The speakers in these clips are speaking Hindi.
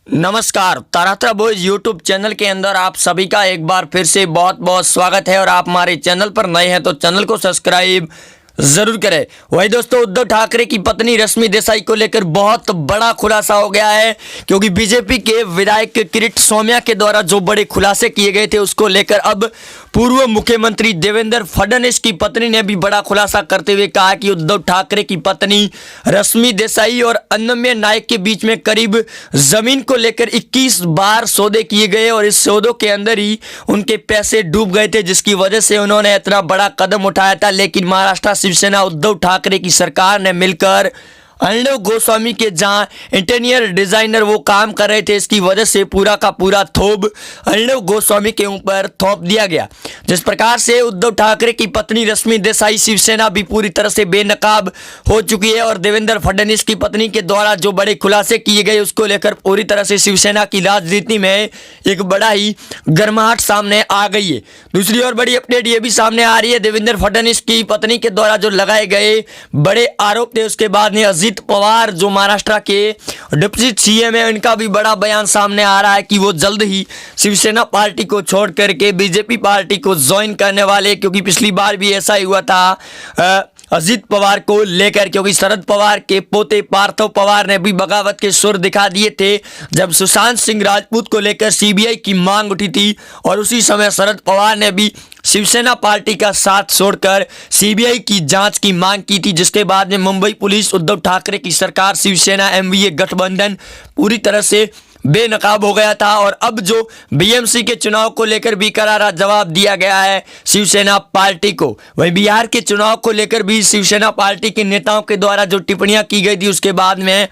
नमस्कार, तारात्रा बॉयज यूट्यूब चैनल के अंदर आप सभी का एक बार फिर से बहुत बहुत स्वागत है। और आप हमारे चैनल पर नए हैं तो चैनल को सब्सक्राइब जरूर करें। वही दोस्तों, उद्धव ठाकरे की पत्नी रश्मि देसाई को लेकर बहुत बड़ा खुलासा हो गया है, क्योंकि बीजेपी के विधायक किरीट सोमैया के द्वारा जो बड़े खुलासे किए गए थे उसको लेकर अब पूर्व मुख्यमंत्री देवेंद्र फडणवीस की पत्नी ने भी बड़ा खुलासा करते हुए कहा कि उद्धव ठाकरे की पत्नी रश्मि देसाई और अनन्या नायक के बीच में करीब जमीन को लेकर 21 बार सौदे किए गए और इस सौदों के अंदर ही उनके पैसे डूब गए थे, जिसकी वजह से उन्होंने इतना बड़ा कदम उठाया था। लेकिन महाराष्ट्र शिवसेना उद्धव ठाकरे की सरकार ने मिलकर अर्णव गोस्वामी के जहां इंटीरियर डिजाइनर वो काम कर रहे थे, इसकी वजह से पूरा का पूरा थोप अर्णव गोस्वामी के ऊपर थोप दिया गया। जिस प्रकार से उद्धव ठाकरे की पत्नी रश्मि देसाई शिवसेना भी पूरी तरह से बेनकाब हो चुकी है और देवेंद्र फडणवीस की पत्नी के द्वारा जो बड़े खुलासे किए गए उसको लेकर पूरी तरह से शिवसेना की राजनीति में एक बड़ा ही गर्माहट सामने आ गई है। दूसरी ओर बड़ी अपडेट ये भी सामने आ रही है, देवेंद्र फडणवीस की पत्नी के द्वारा जो लगाए गए बड़े आरोप थे उसके बाद में अजित पवार जो महाराष्ट्र के डिप्टी सीएम है, इनका भी बड़ा बयान सामने आ रहा है कि वो जल्द ही शिवसेना पार्टी को छोड़ करके बीजेपी पार्टी को ज्वाइन करने वाले, क्योंकि पिछली बार भी ऐसा ही हुआ था अजित पवार को लेकर, क्योंकि शरद पवार के पोते पार्थव पवार ने भी बगावत के सुर दिखा दिए थे जब सुशांत सिंह राजपूत को लेकर सीबीआई की मांग उठी थी। और उसी समय शरद पवार ने भी शिवसेना पार्टी का साथ छोड़कर सीबीआई की जांच की मांग की थी, जिसके बाद में मुंबई पुलिस, उद्धव ठाकरे की सरकार, शिवसेना एमवीए गठबंधन पूरी तरह से बेनकाब हो गया था। और अब जो बीएमसी के चुनाव को लेकर भी करारा जवाब दिया गया है शिवसेना पार्टी को। वहीं बिहार के चुनाव को लेकर भी शिवसेना पार्टी के नेताओं के द्वारा जो टिप्पणियां की गई थी उसके बाद में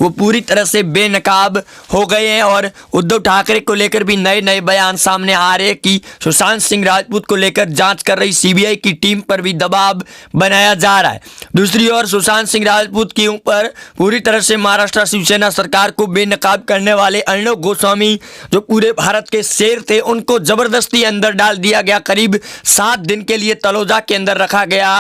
वो पूरी तरह से बेनकाब हो गए हैं और उद्धव ठाकरे को लेकर भी नए नए बयान सामने आ रहे हैं कि सुशांत सिंह राजपूत को लेकर जांच कर रही सीबीआई की टीम पर भी दबाव बनाया जा रहा है। दूसरी ओर सुशांत सिंह राजपूत के ऊपर पूरी तरह से महाराष्ट्र शिवसेना सरकार को बेनकाब करने वाले अर्णव गोस्वामी जो पूरे भारत के शेर थे, उनको जबरदस्ती अंदर डाल दिया गया। करीब 7 दिन के लिए तलोजा के अंदर रखा गया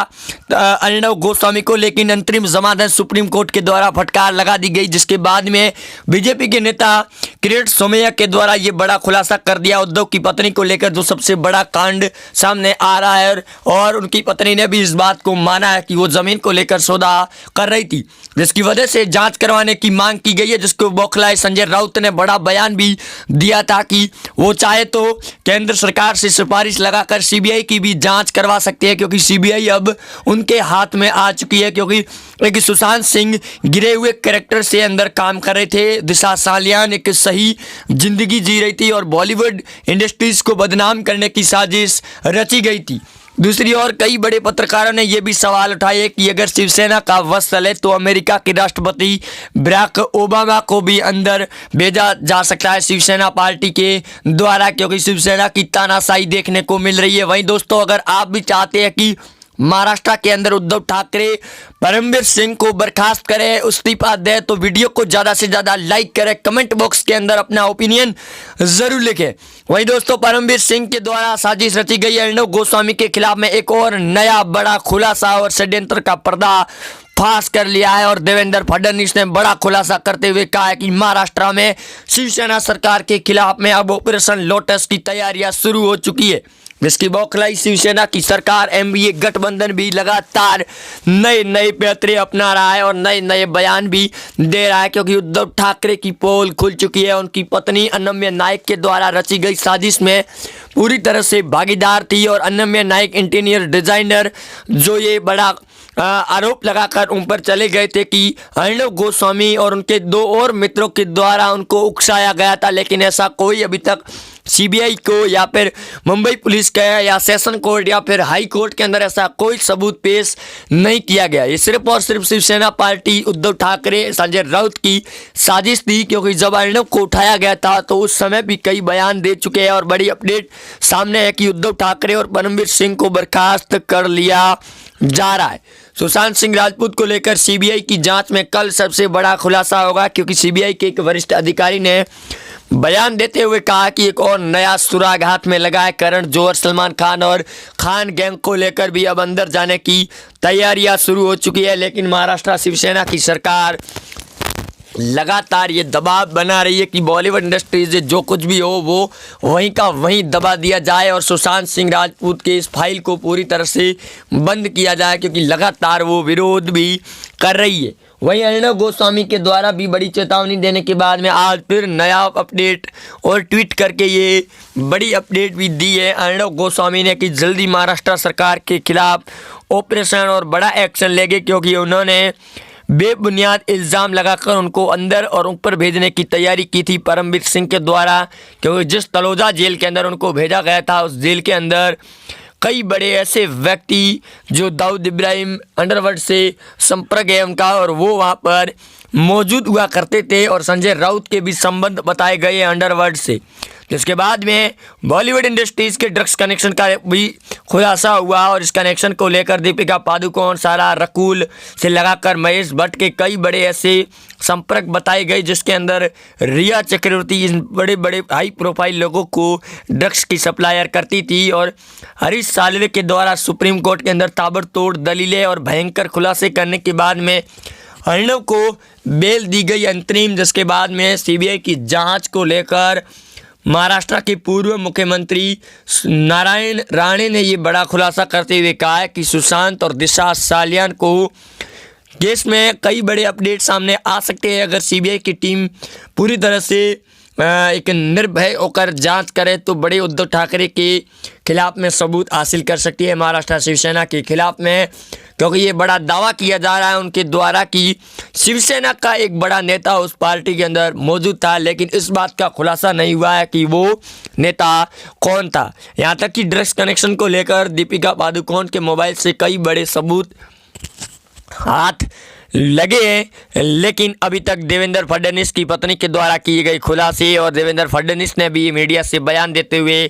अर्णव गोस्वामी को, लेकिन अंतरिम जमानत सुप्रीम कोर्ट के द्वारा फटकार लगा दी गई, जिसके बाद में बीजेपी के नेता किरीट सोमैया के द्वारा ये बड़ा खुलासा कर दिया उद्धव की पत्नी को लेकर, जो सबसे बड़ा कांड सामने आ रहा है। और उनकी पत्नी ने भी इस बात को माना है कि वो जमीन को लेकर सौदा कर रही थी, जिसकी वजह से जांच करवाने की मांग की गई है, जिसको बौखलाए संजय राउत ने बड़ा बयान भी दिया था कि वो चाहे तो केंद्र सरकार से सिफारिश लगाकर सीबीआई की भी जांच करवा सकती है, क्योंकि सीबीआई अब उनके हाथ में आ चुकी है। क्योंकि एक सुशांत सिंह गिरे हुए कैरेक्टर से अंदर काम कर रहे थे, दिशा सालियान एक सही जिंदगी जी रही थी और बॉलीवुड इंडस्ट्रीज को बदनाम करने की साजिश रची गई थी। दूसरी ओर कई बड़े पत्रकारों ने यह भी सवाल उठाए कि अगर शिवसेना का वश चले तो अमेरिका के राष्ट्रपति बराक ओबामा को भी अंदर भेजा जा सकता है शिवसेना पार्टी के द्वारा, क्योंकि शिवसेना की तानाशाही देखने को मिल रही है। वहीं दोस्तों, अगर आप भी चाहते हैं कि महाराष्ट्र के अंदर उद्धव ठाकरे परमवीर सिंह को बर्खास्त करें, इस्तीफा दे, तो वीडियो को ज़्यादा से ज़्यादा लाइक करें, कमेंट बॉक्स के अंदर अपना ओपिनियन ज़रूर लिखें। वहीं दोस्तों, परमवीर सिंह के द्वारा साजिश रची गई अर्णव गोस्वामी के खिलाफ में एक और नया बड़ा खुलासा और षड्यंत्र का पर्दा फांस कर लिया है। और देवेंद्र फडणवीस ने बड़ा खुलासा करते हुए कहा है कि महाराष्ट्र में शिवसेना सरकार के खिलाफ में अब ऑपरेशन लोटस की तैयारियां शुरू हो चुकी है, जिसकी बौखलाई शिवसेना की सरकार एमवीए गठबंधन भी लगातार नए नए पैतरे अपना रहा है और नए नए बयान भी दे रहा है, क्योंकि उद्धव ठाकरे की पोल खुल चुकी है। उनकी पत्नी अनन्या नायक के द्वारा रची गई साजिश में पूरी तरह से भागीदार थी और अनन्या नायक इंटीरियर डिजाइनर जो ये बड़ा आरोप लगाकर उन पर चले गए थे कि अर्णव गोस्वामी और उनके 2 और मित्रों के द्वारा उनको उकसाया गया था, लेकिन ऐसा कोई अभी तक सीबीआई को या फिर मुंबई पुलिस का या सेशन कोर्ट या फिर हाई कोर्ट के अंदर ऐसा कोई सबूत पेश नहीं किया गया। ये सिर्फ और सिर्फ शिवसेना पार्टी उद्धव ठाकरे संजय राउत की साजिश थी, क्योंकि जब अर्णव को उठाया गया था तो उस समय भी कई बयान दे चुके हैं और बड़ी अपडेट सामने है कि उद्धव ठाकरे और परमवीर सिंह को बर्खास्त कर लिया जा रहा है। सुशांत सिंह राजपूत को लेकर सीबीआई की जांच में कल सबसे बड़ा खुलासा होगा, क्योंकि सीबीआई के एक वरिष्ठ अधिकारी ने बयान देते हुए कहा कि एक और नया सुराग हाथ में लगा है। करण जौहर, सलमान खान और खान गैंग को लेकर भी अब अंदर जाने की तैयारियां शुरू हो चुकी है, लेकिन महाराष्ट्र शिवसेना की सरकार लगातार ये दबाव बना रही है कि बॉलीवुड इंडस्ट्री से जो कुछ भी हो वो वहीं का वहीं दबा दिया जाए और सुशांत सिंह राजपूत के इस फाइल को पूरी तरह से बंद किया जाए, क्योंकि लगातार वो विरोध भी कर रही है। वहीं अर्णव गोस्वामी के द्वारा भी बड़ी चेतावनी देने के बाद में आज फिर नया अपडेट और ट्वीट करके ये बड़ी अपडेट भी दी है अर्णव गोस्वामी ने कि जल्दी महाराष्ट्र सरकार के खिलाफ ऑपरेशन और बड़ा एक्शन लेंगे, क्योंकि उन्होंने बेबुनियाद इल्ज़ाम लगाकर उनको अंदर और ऊपर भेजने की तैयारी की थी परमवीर सिंह के द्वारा, क्योंकि जिस तलोजा जेल के अंदर उनको भेजा गया था उस जेल के अंदर कई बड़े ऐसे व्यक्ति जो दाऊद इब्राहिम अंडरवर्ल्ड से संपर्क है उनका और वो वहाँ पर मौजूद हुआ करते थे और संजय राउत के भी संबंध बताए गए अंडरवर्ल्ड से, जिसके बाद में बॉलीवुड इंडस्ट्रीज़ के ड्रग्स कनेक्शन का भी खुलासा हुआ और इस कनेक्शन को लेकर दीपिका पादुकोण, सारा रकुल से लगाकर महेश भट्ट के कई बड़े ऐसे संपर्क बताए गए, जिसके अंदर रिया चक्रवर्ती इन बड़े बड़े हाई प्रोफाइल लोगों को ड्रग्स की सप्लायर करती थी और हरीश साल्वे के द्वारा सुप्रीम कोर्ट के अंदर ताबड़तोड़ दलीलें और भयंकर खुलासे करने के बाद में अर्णव को बेल दी गई अंतरिम, जिसके बाद में सीबीआई की जांच को लेकर महाराष्ट्र के पूर्व मुख्यमंत्री नारायण राणे ने ये बड़ा खुलासा करते हुए कहा है कि सुशांत और दिशा सालियान को केस में कई बड़े अपडेट सामने आ सकते हैं। अगर सीबीआई की टीम पूरी तरह से एक निर्भय होकर जांच करे तो बड़े उद्धव ठाकरे के खिलाफ में सबूत हासिल कर सकती है महाराष्ट्र शिवसेना के खिलाफ में, क्योंकि ये बड़ा दावा किया जा रहा है उनके द्वारा कि शिवसेना का एक बड़ा नेता उस पार्टी के अंदर मौजूद था, लेकिन इस बात का खुलासा नहीं हुआ है कि वो नेता कौन था। यहाँ तक कि ड्रग्स कनेक्शन को लेकर दीपिका पादुकोण के मोबाइल से कई बड़े सबूत हाथ लगे हैं, लेकिन अभी तक देवेंद्र फडणवीस की पत्नी के द्वारा किए गए खुलासे और देवेंद्र फडणवीस ने भी मीडिया से बयान देते हुए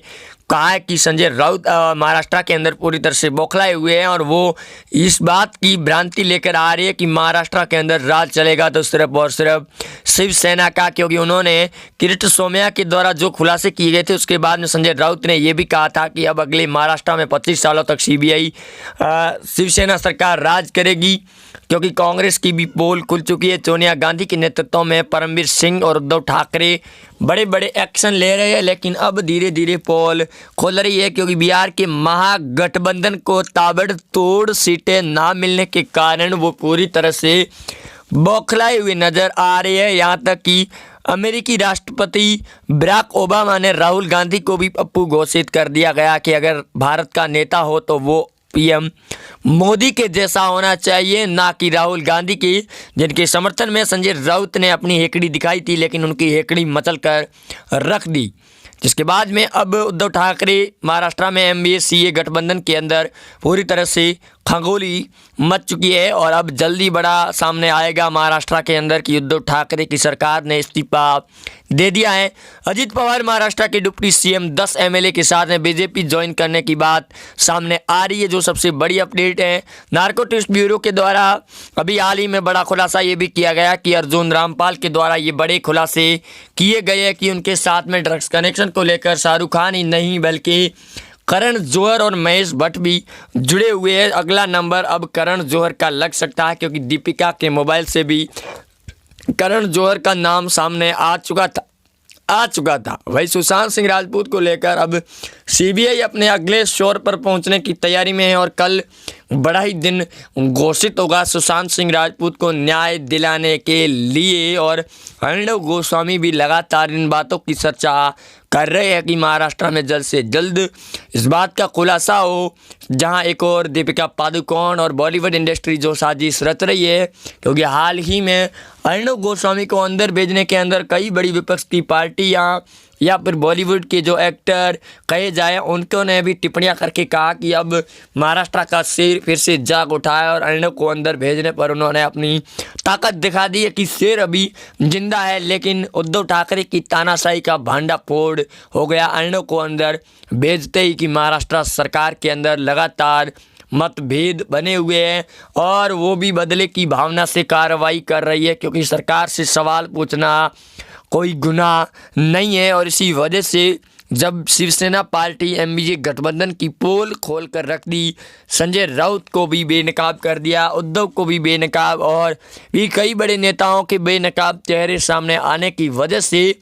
कहा है कि संजय राउत महाराष्ट्र के अंदर पूरी तरह से बौखलाए हुए हैं और वो इस बात की भ्रांति लेकर आ रही है कि महाराष्ट्र के अंदर राज चलेगा तो सिर्फ और सिर्फ शिवसेना का, क्योंकि उन्होंने किरीट सोमैया के द्वारा जो खुलासे किए गए थे उसके बाद में संजय राउत ने यह भी कहा था कि अब अगले महाराष्ट्र में 25 सालों तक सीबीआई शिवसेना सरकार राज करेगी, क्योंकि कांग्रेस की भी पोल खुल चुकी है। सोनिया गांधी के नेतृत्व में परमवीर सिंह और उद्धव ठाकरे बड़े बड़े एक्शन ले रहे हैं, लेकिन अब धीरे धीरे पोल खोल रही है, क्योंकि बिहार के महागठबंधन को ताबड़तोड़ सीटें ना मिलने के कारण वो पूरी तरह से बौखलाए हुए नजर आ रहे हैं। यहाँ तक कि अमेरिकी राष्ट्रपति बराक ओबामा ने राहुल गांधी को भी पप्पू घोषित कर दिया गया कि अगर भारत का नेता हो तो वो पीएम मोदी के जैसा होना चाहिए, ना कि राहुल गांधी की, जिनके समर्थन में संजय राउत ने अपनी हेकड़ी दिखाई थी, लेकिन उनकी हेकड़ी मचल कर रख दी। जिसके बाद में अब उद्धव ठाकरे महाराष्ट्र में एमबीए सीए गठबंधन के अंदर पूरी तरह से खगोली मच चुकी है और अब जल्दी बड़ा सामने आएगा महाराष्ट्र के अंदर कि उद्धव ठाकरे की सरकार ने इस्तीफा दे दिया है। अजित पवार महाराष्ट्र के डिप्टी सीएम 10 एमएलए के साथ में बीजेपी ज्वाइन करने की बात सामने आ रही है, जो सबसे बड़ी अपडेट है। नार्कोटिक्स ब्यूरो के द्वारा अभी हाल ही में बड़ा खुलासा ये भी किया गया कि अर्जुन रामपाल के द्वारा ये बड़े खुलासे किए गए हैं कि उनके साथ में ड्रग्स कनेक्शन को लेकर शाहरुख खान ही नहीं बल्कि करण जौहर और महेश भट्ट भी जुड़े हुए हैं। अगला नंबर अब करण जौहर का लग सकता है, क्योंकि दीपिका के मोबाइल से भी करण जौहर का नाम सामने आ चुका था। वही सुशांत सिंह राजपूत को लेकर अब सीबीआई अपने अगले शोर पर पहुंचने की तैयारी में है और कल बड़ा ही दिन घोषित होगा सुशांत सिंह राजपूत को न्याय दिलाने के लिए। और अर्णव गोस्वामी भी लगातार इन बातों की चर्चा कर रहे हैं कि महाराष्ट्र में जल्द से जल्द इस बात का खुलासा हो, जहां एक और दीपिका पादुकोण और बॉलीवुड इंडस्ट्री जो साजिश रच रही है, क्योंकि हाल ही में अर्णव गोस्वामी को अंदर भेजने के अंदर कई बड़ी विपक्ष की पार्टियां या फिर बॉलीवुड के जो एक्टर कहे जाए उनको ने भी टिप्पणियां करके कहा कि अब महाराष्ट्र का शेर फिर से जाग उठा है और अर्णव को अंदर भेजने पर उन्होंने अपनी ताकत दिखा दी है कि शेर अभी जिंदा है। लेकिन उद्धव ठाकरे की तानाशाही का भांडा फोड़ हो गया अर्णव को अंदर भेजते ही कि महाराष्ट्र सरकार के अंदर लगातार मतभेद बने हुए हैं और वो भी बदले की भावना से कार्रवाई कर रही है, क्योंकि सरकार से सवाल पूछना कोई गुनाह नहीं है और इसी वजह से जब शिवसेना पार्टी एमबीजे गठबंधन की पोल खोल कर रख दी, संजय राउत को भी बेनकाब कर दिया, उद्धव को भी बेनकाब, और भी कई बड़े नेताओं के बेनकाब चेहरे सामने आने की वजह से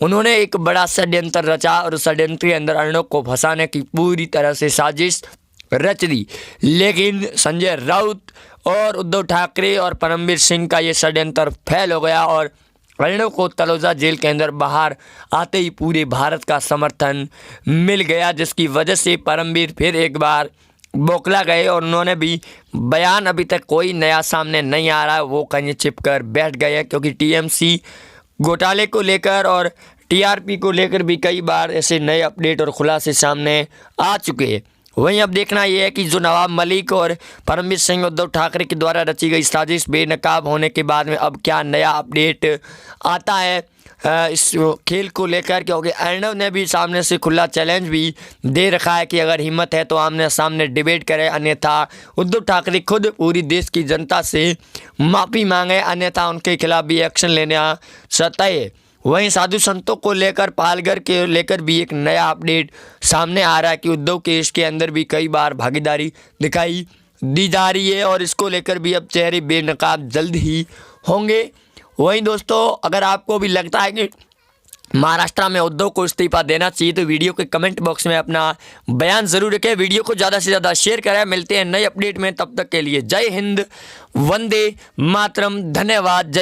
उन्होंने एक बड़ा षड्यंत्र रचा और उस षड्यंत्र के अंदर अर्णव को फंसाने की पूरी तरह से साजिश रच दी। लेकिन संजय राउत और उद्धव ठाकरे और परमवीर सिंह का ये षड्यंत्र फेल हो गया और अर्णव को तलोजा जेल के अंदर बाहर आते ही पूरे भारत का समर्थन मिल गया, जिसकी वजह से परमवीर फिर एक बार बौखला गए और उन्होंने भी बयान, अभी तक कोई नया सामने नहीं आ रहा है, वो कहीं छिप कर बैठ गए हैं, क्योंकि टीएमसी घोटाले को लेकर और टीआरपी को लेकर भी कई बार ऐसे नए अपडेट और खुलासे सामने आ चुके हैं। वहीं अब देखना यह है कि जो नवाब मलिक और परमवीर सिंह उद्धव ठाकरे के द्वारा रची गई साजिश बेनकाब होने के बाद में अब क्या नया अपडेट आता है इस खेल को लेकर, क्योंकि अर्णव ने भी सामने से खुला चैलेंज भी दे रखा है कि अगर हिम्मत है तो आमने सामने डिबेट करें, अन्यथा उद्धव ठाकरे खुद पूरी देश की जनता से माफ़ी मांगे, अन्यथा उनके खिलाफ भी एक्शन लेना सतय है। वहीं साधु संतों को लेकर, पालघर के लेकर भी एक नया अपडेट सामने आ रहा है कि उद्धव के इसके अंदर भी कई बार भागीदारी दिखाई दी जा रही है और इसको लेकर भी अब चेहरे बेनकाब जल्द ही होंगे। वहीं दोस्तों, अगर आपको भी लगता है कि महाराष्ट्र में उद्धव को इस्तीफा देना चाहिए तो वीडियो के कमेंट बॉक्स में अपना बयान जरूर रखें, वीडियो को ज़्यादा से ज़्यादा शेयर करें। मिलते हैं नए अपडेट में, तब तक के लिए जय हिंद, वंदे मातरम, धन्यवाद, जय।